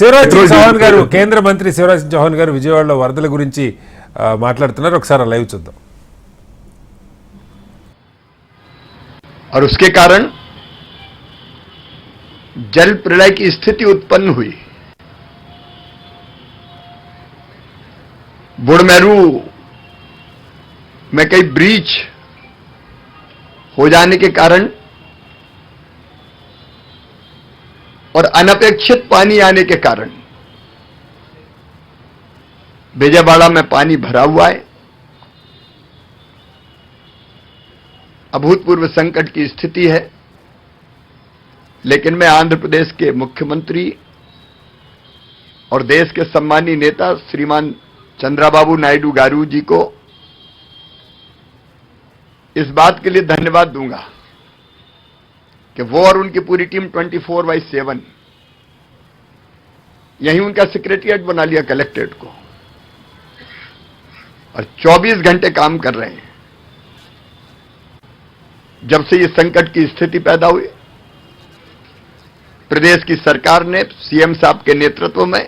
శివరాజ్ సింగ్ చౌహాన్ గారు కేంద్ర మంత్రి శివరాజ్ సింగ్ చౌహాన్ గారు విజయవాడలో వరదల గురించి మాట్లాడుతున్నారు. ఒకసారి లైవ్ చూద్దాం. और उसके कारण जल प्रलय की स्थिति उत्पन्न हुई। बुढ़मेरू में कई ब्रीच हो जाने के कारण और अनपेक्षित पानी आने के कारण विजयवाड़ा में पानी भरा हुआ है। अभूतपूर्व संकट की स्थिति है। लेकिन मैं आंध्र प्रदेश के मुख्यमंत्री और देश के सम्मानीय नेता श्रीमान चंद्राबाबू नायडू गारू जी को इस बात के लिए धन्यवाद दूंगा कि वो और उनकी पूरी टीम 24/7 यहीं उनका सेक्रेटरिएट बना लिया कलेक्ट्रेट को और 24 घंटे काम कर रहे हैं। जब से ये संकट की स्थिति पैदा हुई, प्रदेश की सरकार ने सीएम साहब के नेतृत्व में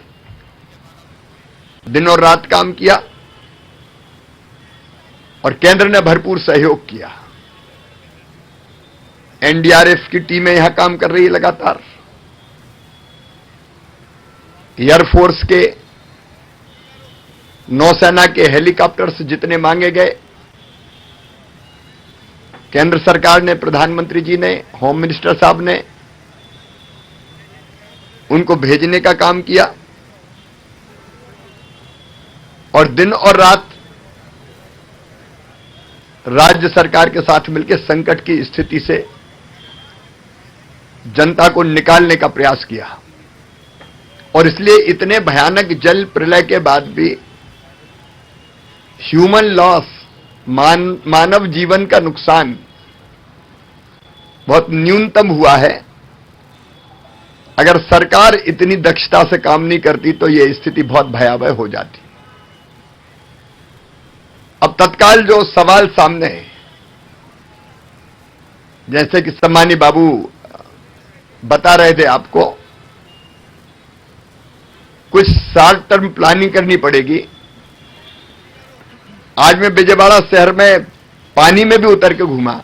दिन और रात काम किया और केंद्र ने भरपूर सहयोग किया। एनडीआरएफ की टीमें यहां काम कर रही है लगातार। एयरफोर्स के, नौसेना के हेलीकॉप्टर्स जितने मांगे गए, केंद्र सरकार ने, प्रधानमंत्री जी ने, होम मिनिस्टर साहब ने उनको भेजने का काम किया और दिन और रात राज्य सरकार के साथ मिलकर संकट की स्थिति से जनता को निकालने का प्रयास किया। और इसलिए इतने भयानक जल प्रलय के बाद भी ह्यूमन लॉस, मानव जीवन का नुकसान बहुत न्यूनतम हुआ है। अगर सरकार इतनी दक्षता से काम नहीं करती तो यह स्थिति बहुत भयावह हो जाती। अब तत्काल जो सवाल सामने है, जैसे कि सम्मानी बाबू बता रहे थे आपको, कुछ शॉर्ट टर्म प्लानिंग करनी पड़ेगी। आज मैं विजयवाड़ा शहर में पानी में भी उतर के घूमा,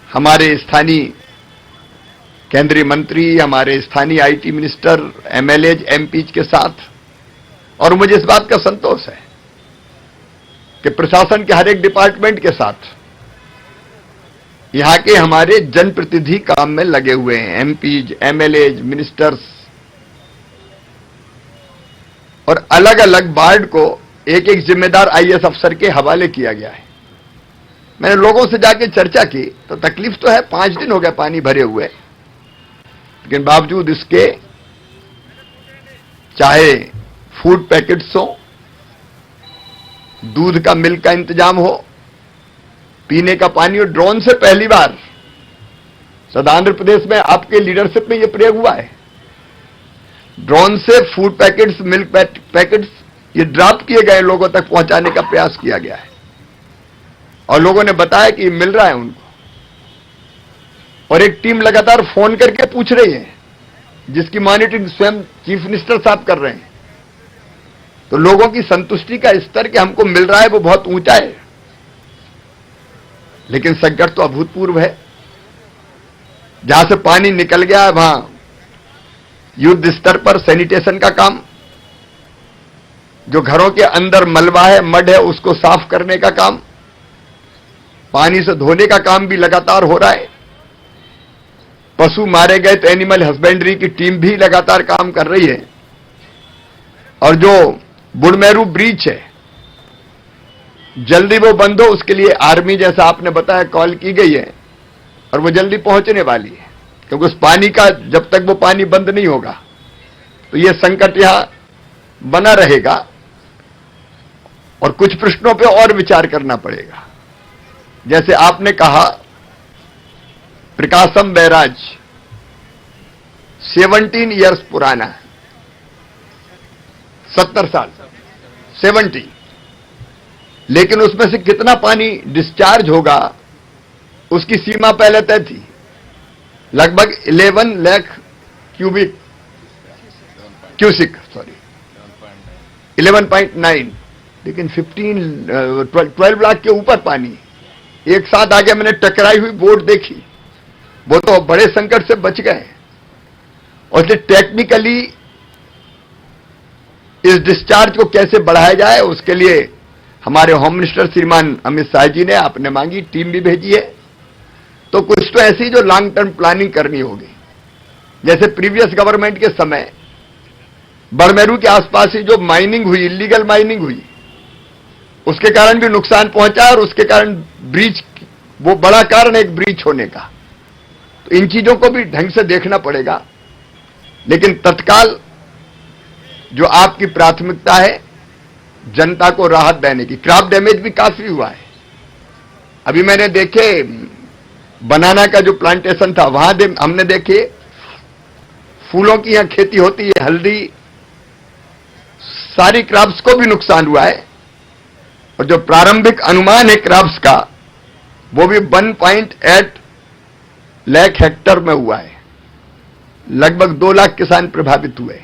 हमारे स्थानीय केंद्रीय मंत्री, हमारे स्थानीय आईटी मिनिस्टर, एमएलएज, एमपीज के साथ, और मुझे इस बात का संतोष है कि प्रशासन के हर एक डिपार्टमेंट के साथ यहां के हमारे जनप्रतिनिधि काम में लगे हुए हैं, एमपीज, एमएलएज, मिनिस्टर्स, और अलग अलग वार्ड को एक एक जिम्मेदार आईएएस अफसर के हवाले किया गया है। मैंने लोगों से जाके चर्चा की तो तकलीफ तो है, 5 दिन हो गए पानी भरे हुए, लेकिन बावजूद इसके चाहे फूड पैकेट्स हो, दूध का, मिल्क का इंतजाम हो, पीने का पानी हो, ड्रोन से पहली बार शायद आंध्र प्रदेश में आपके लीडरशिप में यह प्रयोग हुआ है। ड्रोन से फूड पैकेट्स, मिल्क पैकेट्स ये ड्रॉप किए गए लोगों तक पहुंचाने का प्रयास किया गया है और लोगों ने बताया कि मिल रहा है उनको। और एक टीम लगातार फोन करके पूछ रही है, जिसकी मॉनिटरिंग स्वयं चीफ मिनिस्टर साहब कर रहे हैं। तो लोगों की संतुष्टि का स्तर कि हमको मिल रहा है वो बहुत ऊंचा है। लेकिन संकट तो अभूतपूर्व है। जहां से पानी निकल गया है वहां युद्ध स्तर पर सैनिटेशन का काम, जो घरों के अंदर मलबा है, मड है, उसको साफ करने का काम, पानी से धोने का काम भी लगातार हो रहा है। पशु मारे गए तो एनिमल हस्बेंड्री की टीम भी लगातार काम कर रही है। और जो बुढ़मेरू ब्रीच है, जल्दी वो बंद हो, उसके लिए आर्मी, जैसा आपने बताया, कॉल की गई है और वो जल्दी पहुंचने वाली है। क्योंकि उस पानी का, जब तक वो पानी बंद नहीं होगा तो ये संकट यहां बना रहेगा और कुछ प्रश्नों पे और विचार करना पड़ेगा। जैसे आपने कहा, प्रकाशम बैराज 17 इयर्स पुराना है, 70 साल, 70, लेकिन उसमें से कितना पानी डिस्चार्ज होगा उसकी सीमा पहले तय थी। लगभग 11 लाख क्यूबिक क्यूसिक, सॉरी 11.9, लेकिन 12 लाख के ऊपर पानी एक साथ आ गया। मैंने टकराई हुई बोट देखी, वो तो बड़े संकट से बच गए। और टेक्निकली इस डिस्चार्ज को कैसे बढ़ाया जाए, उसके लिए हमारे होम मिनिस्टर श्रीमान अमित शाह जी ने आपने मांगी, टीम भी भेजी है। तो कुछ तो ऐसी जो लॉन्ग टर्म प्लानिंग करनी होगी, जैसे प्रीवियस गवर्नमेंट के समय बड़मेरू के आसपास ही जो माइनिंग हुई, इलीगल माइनिंग हुई, उसके कारण भी नुकसान पहुंचा और उसके कारण ब्रीच, वो बड़ा कारण एक ब्रीच होने का। तो इन चीजों को भी ढंग से देखना पड़ेगा। लेकिन तत्काल जो आपकी प्राथमिकता है जनता को राहत देने की, क्रॉप डैमेज भी काफी हुआ है। अभी मैंने देखे बनाना का जो प्लांटेशन था वहां हमने देखे फूलों की यहां खेती होती है, हल्दी, सारी क्रॉप्स को भी नुकसान हुआ है। और जो प्रारंभिक अनुमान है क्रॉप्स का, वो भी 1.8 लाख हेक्टर में हुआ है। लगभग 2 लाख किसान प्रभावित हुए।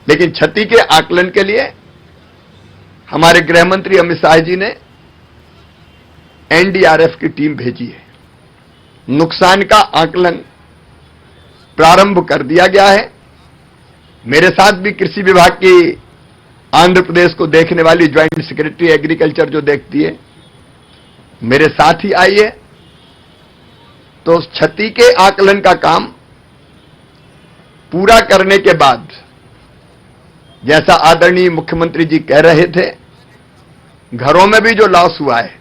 लेकिन क्षति के आकलन के लिए हमारे गृह मंत्री अमित शाह जी ने एनडीआरएफ की टीम भेजी है। नुकसान का आकलन प्रारंभ कर दिया गया है। मेरे साथ भी कृषि विभाग की आंध्र प्रदेश को देखने वाली ज्वाइंट सेक्रेटरी एग्रीकल्चर जो देखती है, मेरे साथ ही आई है। तो क्षति के आकलन का काम पूरा करने के बाद, जैसा आदरणीय मुख्यमंत्री जी कह रहे थे, घरों में भी जो लॉस हुआ है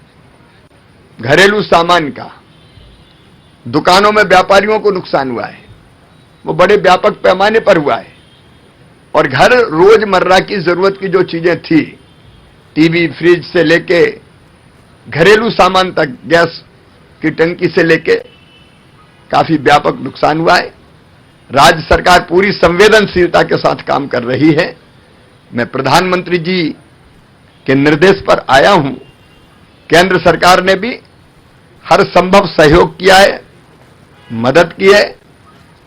घरेलू सामान का, दुकानों में व्यापारियों को नुकसान हुआ है, वो बड़े व्यापक पैमाने पर हुआ है। और घर रोजमर्रा की जरूरत की जो चीजें थी, टीवी, फ्रिज से लेके घरेलू सामान तक, गैस की टंकी से लेके काफी व्यापक नुकसान हुआ है। राज्य सरकार पूरी संवेदनशीलता के साथ काम कर रही है। मैं प्रधानमंत्री जी के निर्देश पर आया हूं। केंद्र सरकार ने भी हर संभव सहयोग किया है, मदद की है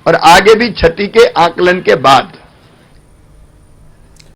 और आगे भी क्षति के आकलन के बाद